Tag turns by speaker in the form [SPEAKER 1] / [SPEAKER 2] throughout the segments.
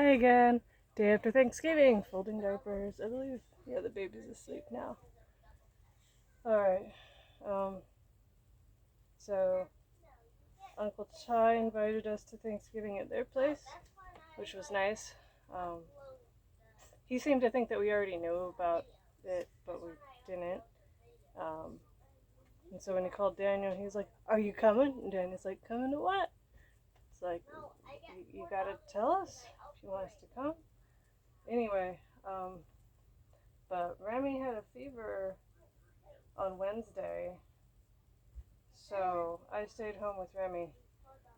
[SPEAKER 1] Hi again. Day after Thanksgiving, folding diapers. I believe, yeah, the baby's asleep now. Alright, um, so Uncle Ty invited us to Thanksgiving at their place, which was nice. Um, he seemed to think that we already knew about it, but we didn't. Um, and so when he called Daniel, he was like, "Are you coming?" And Daniel's like, "Coming to what?" It's like, you gotta tell us if you want us to come. Anyway, but Remy had a fever on Wednesday, so I stayed home with Remy.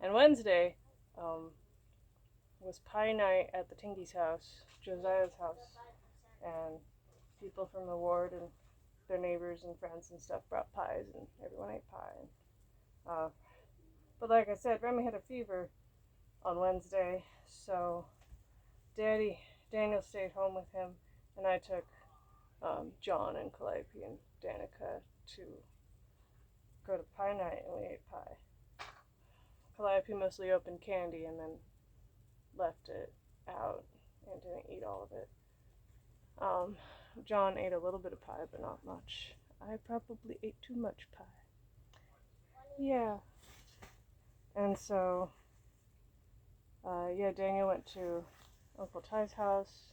[SPEAKER 1] And Wednesday was pie night at the Tingy's house, Josiah's house, and people from the ward and their neighbors and friends and stuff brought pies, and everyone ate pie. But like I said, Remy had a fever on Wednesday, so Daniel stayed home with him, and I took John and Calliope and Danica to go to pie night, and we ate pie. Calliope mostly opened candy and then left it out and didn't eat all of it. John ate a little bit of pie, but not much. I probably ate too much pie. Yeah. And so, Daniel went to Uncle Ty's house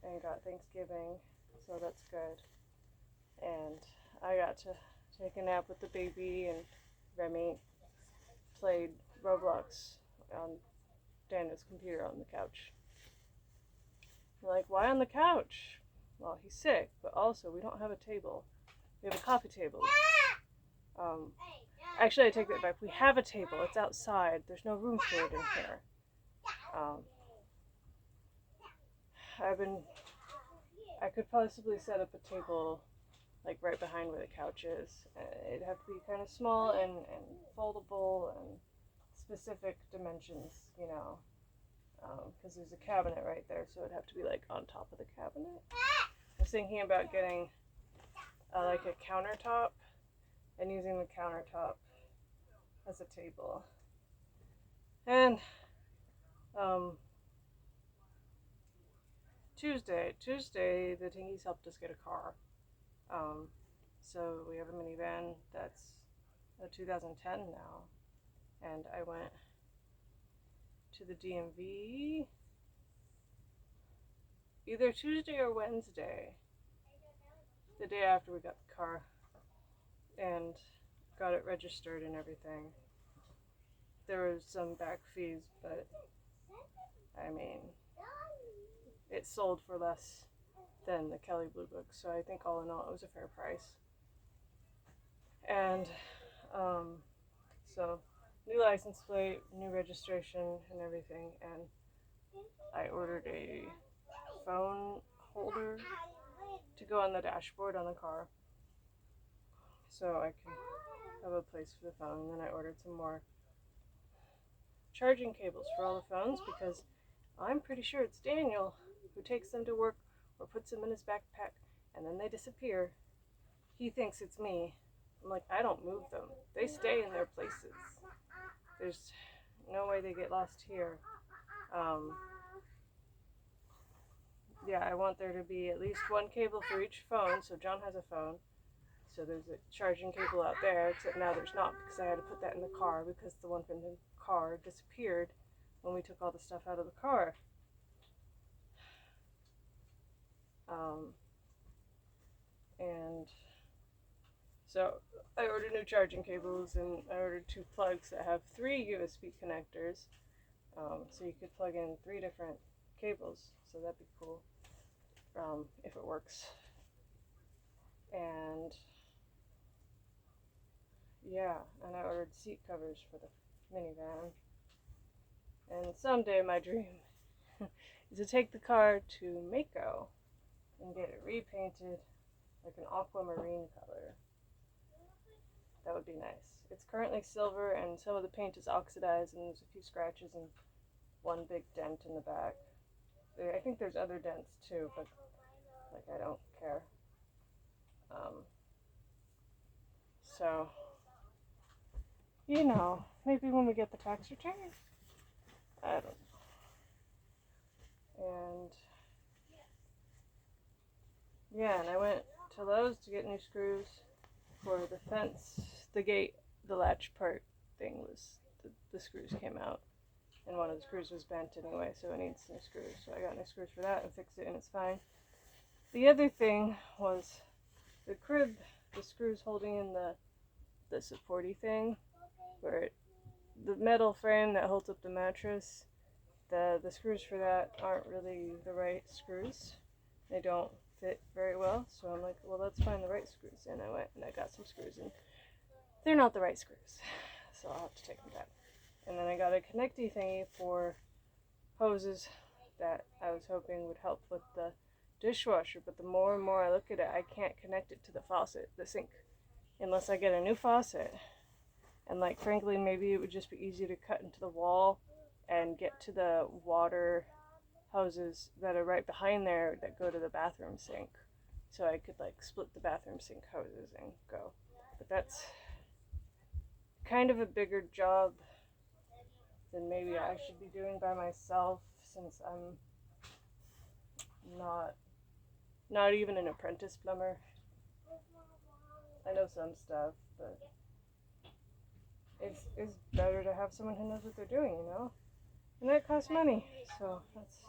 [SPEAKER 1] and got Thanksgiving, so that's good. And I got to take a nap with the baby, and Remy played Roblox on Daniel's computer on the couch. Like, why on the couch? Well, he's sick, but also we don't have a table. We have a coffee table. Actually, I take that back. We have a table. It's outside. There's no room for it in here. I could possibly set up a table like right behind where the couch is. It'd have to be kind of small and foldable and specific dimensions, because there's a cabinet right there, so it'd have to be like on top of the cabinet. I was thinking about getting like a countertop and using the countertop as a table. And Tuesday, the Tingies helped us get a car. So we have a minivan that's a 2010 now, and I went to the DMV either Tuesday or Wednesday, the day after we got the car, and got it registered and everything. There was some back fees, but I mean, it sold for less than the Kelly Blue Book, so I think all in all it was a fair price. And so new license plate, new registration and everything, and I ordered a phone holder to go on the dashboard on the car so I can have a place for the phone. And then I ordered some more charging cables for all the phones, because I'm pretty sure it's Daniel who takes them to work or puts them in his backpack and then they disappear. He thinks it's me. I'm like, I don't move them. They stay in their places. There's no way they get lost here. I want there to be at least one cable for each phone, so John has a phone. So there's a charging cable out there, except now there's not, because I had to put that in the car because the one from the car disappeared when we took all the stuff out of the car. And so I ordered new charging cables, and I ordered 2 plugs that have 3 USB connectors, so you could plug in 3 different cables, so that'd be cool if it works. And and I ordered seat covers for the minivan. And someday my dream is to take the car to Mako and get it repainted like an aquamarine color. That would be nice. It's currently silver, and some of the paint is oxidized, and there's a few scratches and one big dent in the back. I think there's other dents too, but I don't care. So, maybe when we get the tax return, I don't know. those to get new screws. For the fence, the gate, the latch part thing was, the screws came out. And one of the screws was bent anyway, so it needs new screws. So I got new screws for that and fixed it, and it's fine. The other thing was the crib, the screws holding in the supporty thing, where the metal frame that holds up the mattress, the screws for that aren't really the right screws. They don't fit very well, so I'm like, well, let's find the right screws. And I went and I got some screws, and they're not the right screws, so I'll have to take them back. And then I got a connecty thingy for hoses that I was hoping would help with the dishwasher, but the more and more I look at it, I can't connect it to the faucet, the sink, unless I get a new faucet. And like, frankly, maybe it would just be easy to cut into the wall and get to the water hoses that are right behind there that go to the bathroom sink, so I could like split the bathroom sink hoses and go. But that's kind of a bigger job than maybe I should be doing by myself, since I'm not even an apprentice plumber. I know some stuff, but it's better to have someone who knows what they're doing, you know? And that costs money, so that's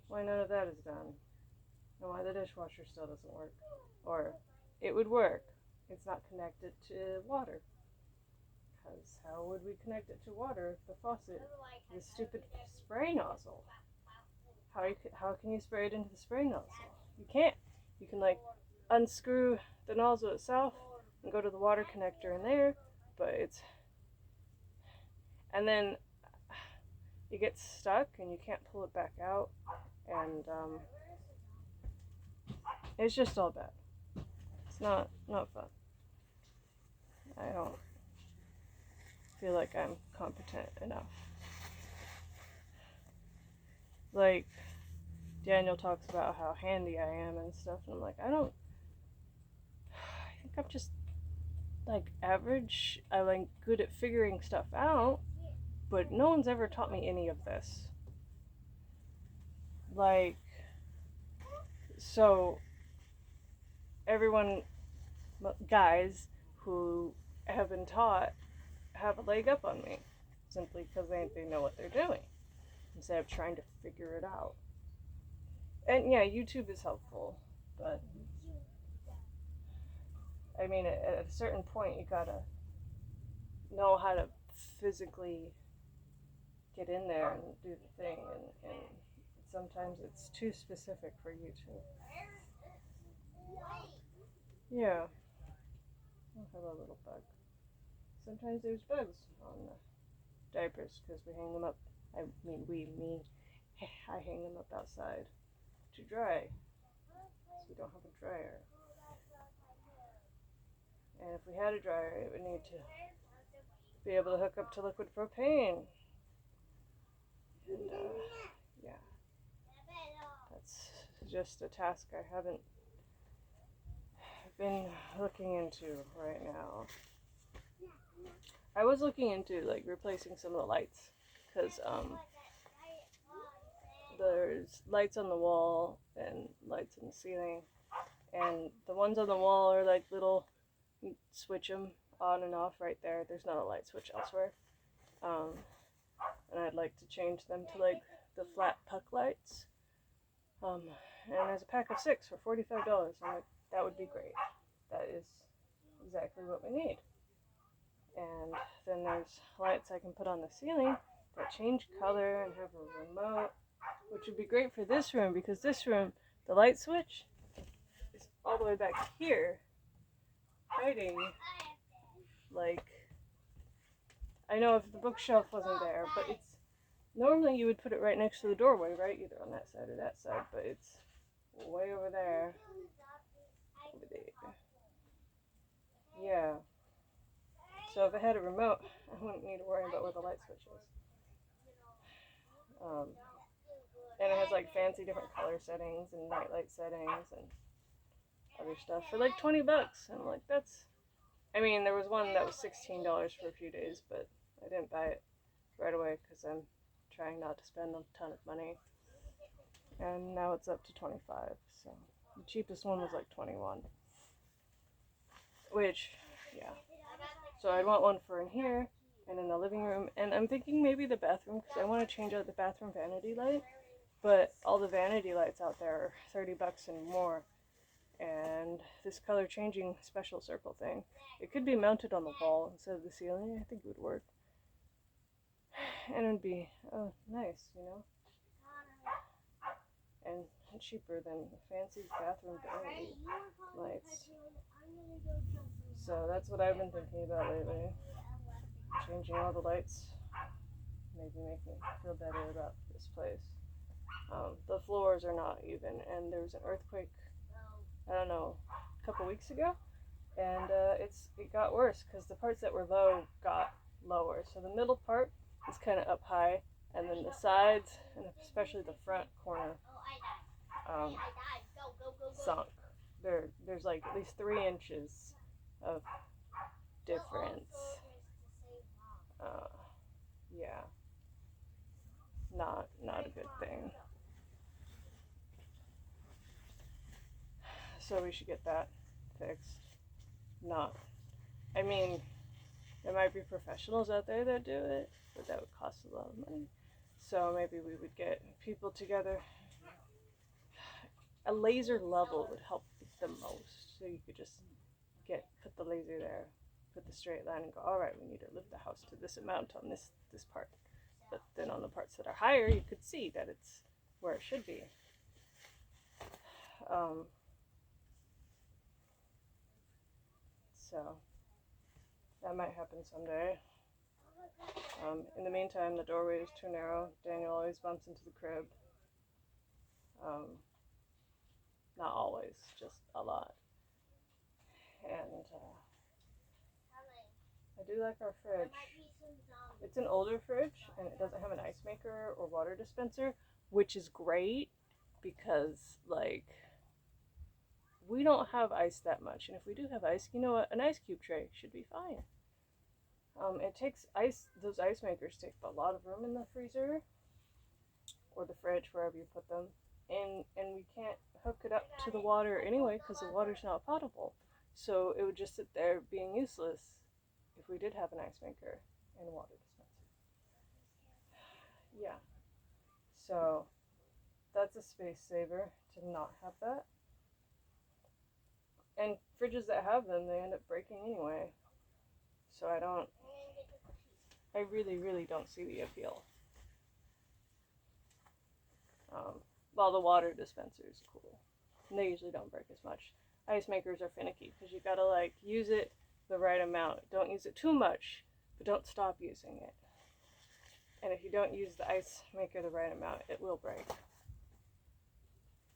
[SPEAKER 1] why none of that is done. And why the dishwasher still doesn't work. Or it would work. It's not connected to water. Because how would we connect it to water if the faucet is a stupid spray nozzle? How can you spray it into the spray nozzle? You can't. You can like unscrew the nozzle itself and go to the water connector in there, but and then it gets stuck and you can't pull it back out, and it's just all bad. It's not fun. I don't feel like I'm competent enough. Like, Daniel talks about how handy I am and stuff, and I'm like, I think I'm just like average. I'm like good at figuring stuff out, but no one's ever taught me any of this. Like, so everyone, guys who have been taught, have a leg up on me simply because they know what they're doing instead of trying to figure it out. And yeah, YouTube is helpful, but I mean, at a certain point, you gotta know how to physically get in there and do the thing, and sometimes it's too specific for YouTube. Yeah, I'll have a little bug. Sometimes there's bugs on the diapers because we hang them up. I hang them up outside to dry, because we don't have a dryer. And if we had a dryer, it would need to be able to hook up to liquid propane. And yeah, that's just a task I haven't been looking into right now. I was looking into like replacing some of the lights, because there's lights on the wall and lights in the ceiling, and the ones on the wall are like little, you switch them on and off right there. There's not a light switch elsewhere. And I'd like to change them to like the flat puck lights. And there's a pack of 6 for $45. I'm like, that would be great. That is exactly what we need. And then there's lights I can put on the ceiling that change color and have a remote, which would be great for this room, because this room, the light switch is all the way back here, hiding, like, I know if the bookshelf wasn't there, but it's, normally you would put it right next to the doorway, right? Either on that side or that side, but it's way over there. Over there. Yeah. So if I had a remote, I wouldn't need to worry about where the light switch is. And it has like fancy different color settings and night light settings and other stuff for like $20. And I'm like, that's, I mean, there was one that was $16 for a few days, but I didn't buy it right away because I'm trying not to spend a ton of money. And now it's up to $25. So the cheapest one was like $21. which, yeah. So I'd want one for in here and in the living room. And I'm thinking maybe the bathroom, because I want to change out the bathroom vanity light. But all the vanity lights out there are $30 and more. And this color changing special circle thing, it could be mounted on the wall instead of the ceiling. I think it would work. And it'd be nice, you know? And cheaper than fancy bathroom vanity lights. So that's what I've been thinking about lately. Changing all the lights. Maybe make me feel better about this place. The floors are not even, and there was an earthquake, I don't know, a couple weeks ago, and it got worse because the parts that were low got lower. So the middle part is kind of up high, and then the sides, and especially the front corner, sunk. There's like at least 3 inches of difference. Yeah, not a good thing. So we should get that fixed. I mean, there might be professionals out there that do it, but that would cost a lot of money. So maybe we would get people together. A laser level would help the most. So you could just put the laser there, put the straight line, and go, all right, we need to lift the house to this amount on this part. But then on the parts that are higher, you could see that it's where it should be. So that might happen someday. In the meantime, the doorway is too narrow. Daniel always bumps into the crib. Not always, just a lot. And I do like our fridge. It's an older fridge, and it doesn't have an ice maker or water dispenser, which is great because, like, we don't have ice that much. And if we do have ice, you know what? An ice cube tray should be fine. It takes ice, those ice makers take a lot of room in the freezer or the fridge, wherever you put them. And we can't hook it up to the water anyway because the water's not potable. So it would just sit there being useless if we did have an ice maker and a water dispenser. Yeah. So that's a space saver to not have that. And fridges that have them, they end up breaking anyway. So I really, really don't see the appeal. While the water dispenser is cool. And they usually don't break as much. Ice makers are finicky because you gotta like use it the right amount. Don't use it too much, but don't stop using it. And if you don't use the ice maker the right amount, it will break.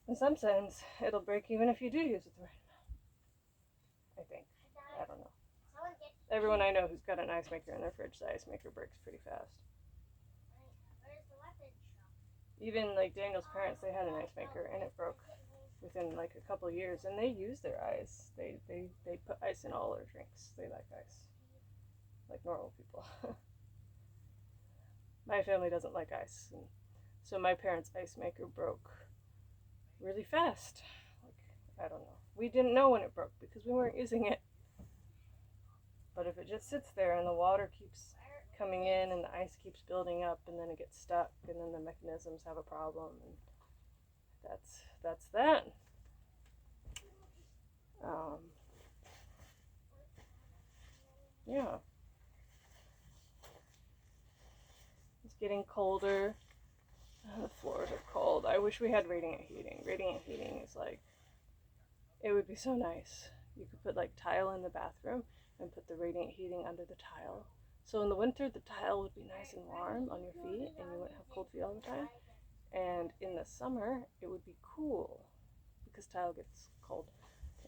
[SPEAKER 1] And sometimes it'll break even if you do use it the right amount. I think. I don't know. Everyone I know who's got an ice maker in their fridge, the ice maker breaks pretty fast. Even like Daniel's parents, they had an ice maker and it broke within like a couple of years, and they use their ice. They put ice in all their drinks. They like ice, like normal people. My family doesn't like ice, and so my parents' ice maker broke really fast. Like, I don't know. We didn't know when it broke because we weren't using it. But if it just sits there and the water keeps coming in and the ice keeps building up and then it gets stuck and then the mechanisms have a problem, and that's that. Yeah. It's getting colder. The floors are cold. I wish we had radiant heating. Radiant heating is like, it would be so nice. You could put like tile in the bathroom and put the radiant heating under the tile. So in the winter, the tile would be nice and warm on your feet and you wouldn't have cold feet all the time. And in the summer, it would be cool because tile gets cold.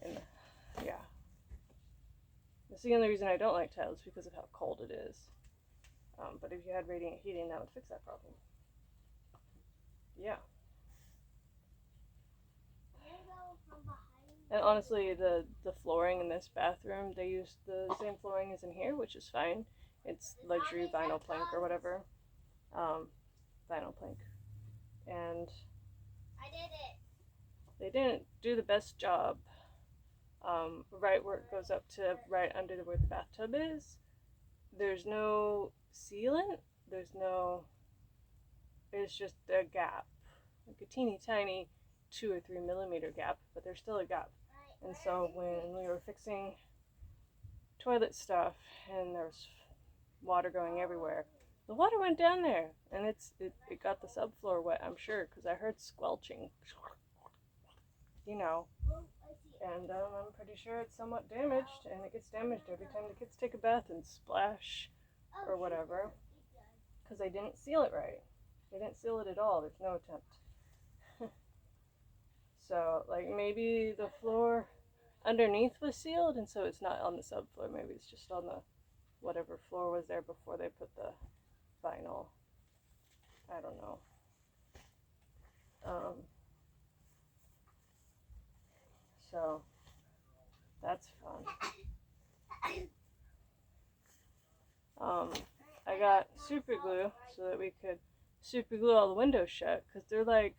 [SPEAKER 1] And yeah. That's the only reason I don't like tile is because of how cold it is. But if you had radiant heating, that would fix that problem. Yeah. And honestly, the flooring in this bathroom, they use the same flooring as in here, which is fine. It's luxury vinyl plank or whatever. Vinyl plank. And they didn't do the best job right where it goes up to right under where the bathtub is. There's no sealant. There's no. It's just a gap, like a teeny tiny 2 or 3 millimeter gap, but there's still a gap. And so when we were fixing toilet stuff and there was water going everywhere, the water went down there and it got the subfloor wet, I'm sure, because I heard squelching, you know. And I'm pretty sure it's somewhat damaged, and it gets damaged every time the kids take a bath and splash or whatever, because they didn't seal it right. They didn't seal it at all. There's no attempt. So, like, maybe the floor underneath was sealed, and so it's not on the subfloor. Maybe it's just on the whatever floor was there before they put the vinyl. I don't know. So that's fun. I got super glue so that we could super glue all the windows shut, because they're like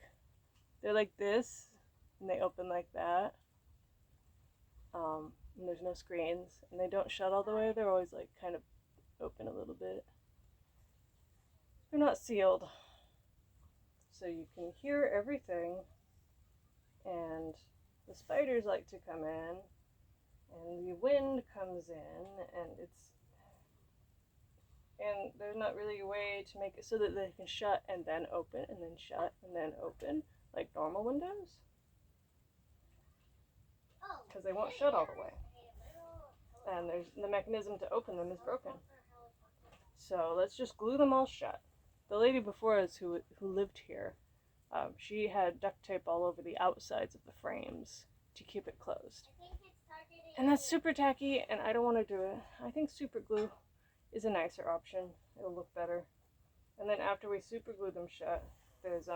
[SPEAKER 1] this, and they open like that. And there's no screens, and they don't shut all the way. They're always like kind of open a little bit. They're not sealed, so you can hear everything. And the spiders like to come in, and the wind comes in, and there's not really a way to make it so that they can shut and then open and then shut and then open like normal windows, because they won't shut all the way, and there's the mechanism to open them is broken. So let's just glue them all shut. The lady before us who lived here, she had duct tape all over the outsides of the frames to keep it closed. And that's super tacky, and I don't want to do it. I think super glue is a nicer option. It'll look better. And then after we super glue them shut, there's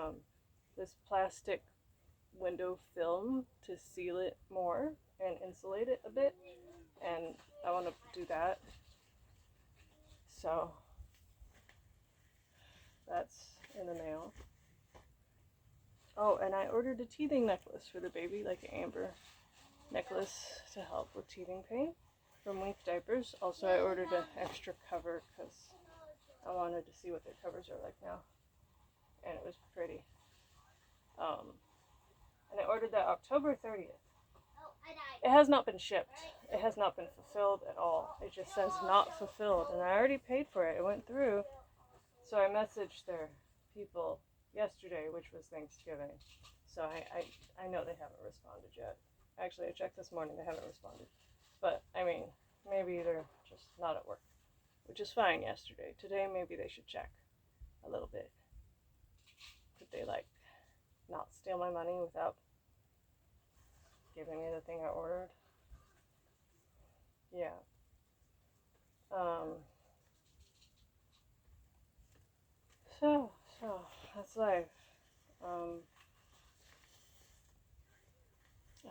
[SPEAKER 1] this plastic window film to seal it more and insulate it a bit. And I want to do that. So that's in the mail. Oh, and I ordered a teething necklace for the baby, like an amber necklace to help with teething pain from Wink Diapers. Also, I ordered an extra cover because I wanted to see what their covers are like now, and it was pretty. And I ordered that October 30th. It has not been shipped. It has not been fulfilled at all. It just says not fulfilled, and I already paid for it. It went through. So I messaged their people yesterday, which was Thanksgiving. So I know they haven't responded yet. Actually, I checked this morning. They haven't responded. But, I mean, maybe they're just not at work, which is fine yesterday. Today, maybe they should check a little bit. Could they, like, not steal my money without giving me the thing I ordered? Yeah. So, that's life. I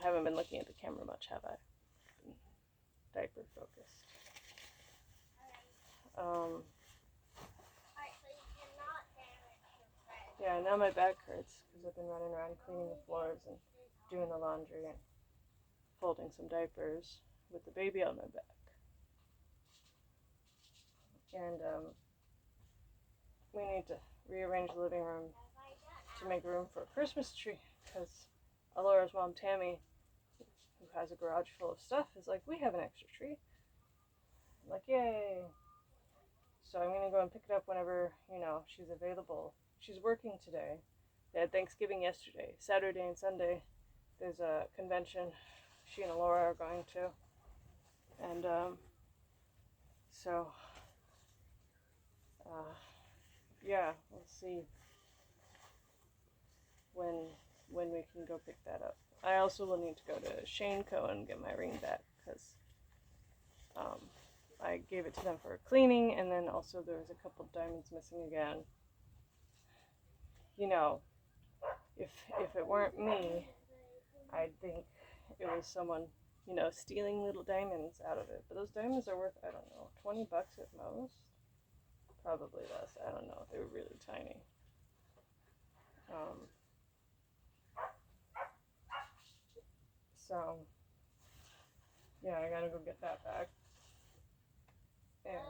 [SPEAKER 1] haven't been looking at the camera much, have I? Been diaper focused. Yeah, now my back hurts because I've been running around cleaning the floors and doing the laundry and folding some diapers with the baby on my back. And we need to rearrange the living room to make room for a Christmas tree, because Alora's mom, Tammy, who has a garage full of stuff, is like, we have an extra tree. I'm like, yay. So I'm going to go and pick it up whenever, she's available. She's working today. They had Thanksgiving yesterday. Saturday and Sunday, there's a convention she and Alora are going to. And so, yeah, we'll see when we can go pick that up. I also will need to go to Shane Co. and get my ring back, because I gave it to them for a cleaning, and then also there was a couple diamonds missing again. If it weren't me, I'd think it was someone, stealing little diamonds out of it. But those diamonds are worth, I don't know, $20 at most? Probably less, I don't know. They were really tiny. So, get that back. And,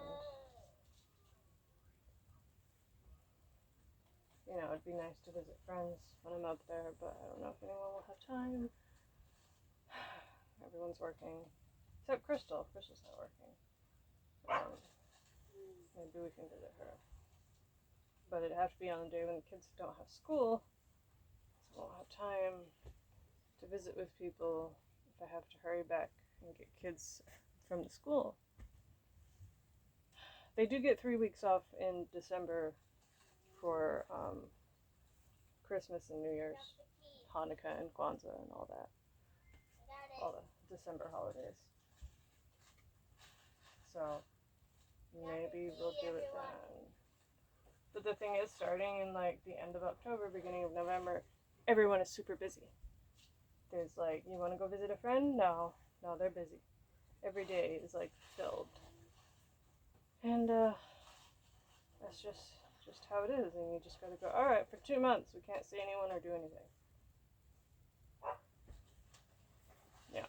[SPEAKER 1] you know, it'd be nice to visit friends when I'm up there, but I don't know if anyone will have time. Everyone's working, except Crystal. Crystal's not working. Maybe we can visit her. But it'd have to be on a day when the kids don't have school, so I won't have time to visit with people if I have to hurry back and get kids from the school. They do get 3 weeks off in December for Christmas and New Year's, Hanukkah and Kwanzaa and all that. All the December holidays. So maybe we'll do it then. But the thing is, starting in like the end of October, beginning of November, everyone is super busy. There's like, you want to go visit a friend? No, they're busy. Every day is like filled. And that's just how it is. And you just gotta go, all right, for 2 months, we can't see anyone or do anything. Yeah.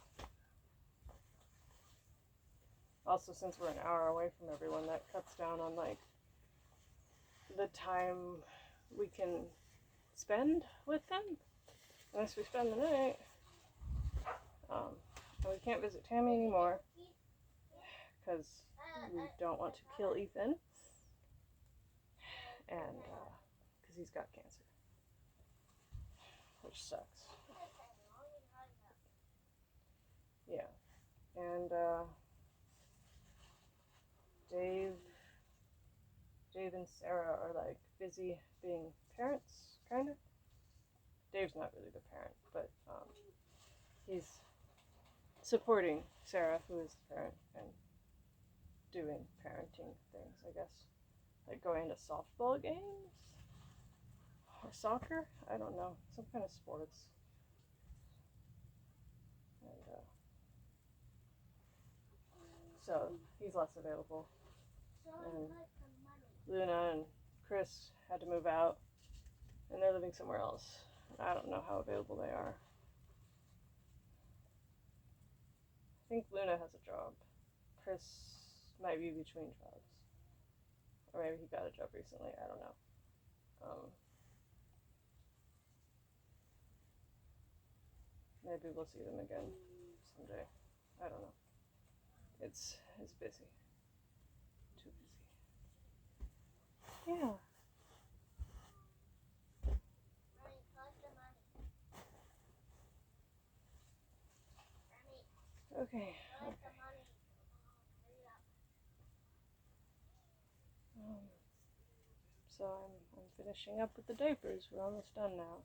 [SPEAKER 1] Also, since we're an hour away from everyone, that cuts down on like the time we can spend with them, unless we spend the night. And we can't visit Tammy anymore because we don't want to kill Ethan, and because he's got cancer, which sucks. Yeah. And Dave and Sarah are like busy being parents, kind of. Dave's not really the parent, but he's supporting Sarah, who is the parent, and doing parenting things, I guess. Like going to softball games? Or soccer? I don't know. Some kind of sports. And so he's less available. And Luna and Chris had to move out, and they're living somewhere else. I don't know how available they are. I think Luna has a job. Chris might be between jobs. Or maybe he got a job recently. I don't know. Maybe we'll see them again someday. I don't know. It's busy. Too busy. Yeah. Okay. So I'm finishing up with the diapers. We're almost done now.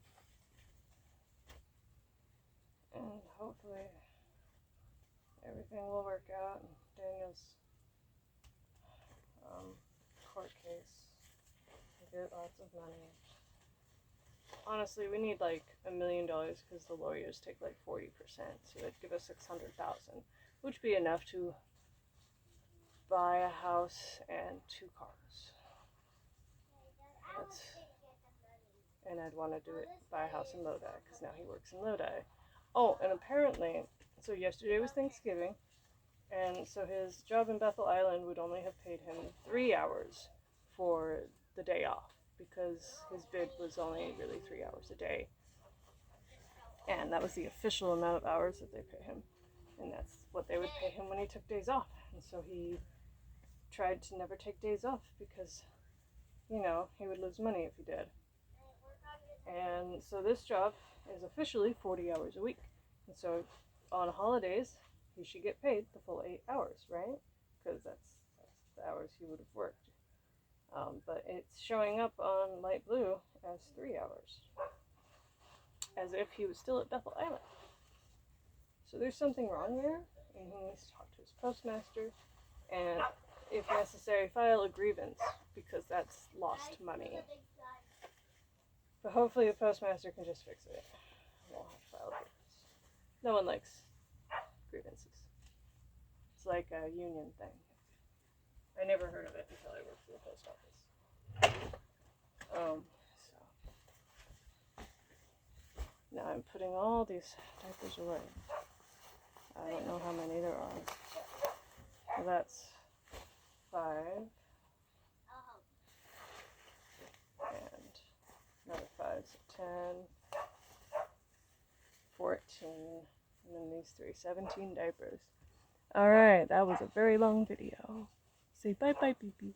[SPEAKER 1] And hopefully everything will work out. Daniel's court case. We get lots of money. Honestly, we need like $1 million because the lawyers take like 40%. So it'd give us $600,000, which would be enough to buy a house and 2 cars. And I'd want to buy a house in Lodi because now he works in Lodi. Oh, and apparently, so yesterday was Thanksgiving, and so his job in Bethel Island would only have paid him 3 hours for the day off because his bid was only really 3 hours a day. And that was the official amount of hours that they pay him. And that's what they would pay him when he took days off. And so he tried to never take days off because, you know, he would lose money if he did. And so this job is officially 40 hours a week. And so on holidays, he should get paid the full 8 hours, right? Because that's the hours he would have worked. But it's showing up on Light Blue as 3 hours. As if he was still at Bethel Island. So there's something wrong there, and he needs to talk to his postmaster, and if necessary, file a grievance, because that's lost money. But hopefully the postmaster can just fix it. We'll have to file a grievance. No one likes grievances. It's like a union thing. I never heard of it until I worked for the post office. So now I'm putting all these diapers away. I don't know how many there are. So that's 5. And another 5, so 10, 14, and then these 3, 17 diapers. Alright, that was a very long video. Say bye-bye, BB.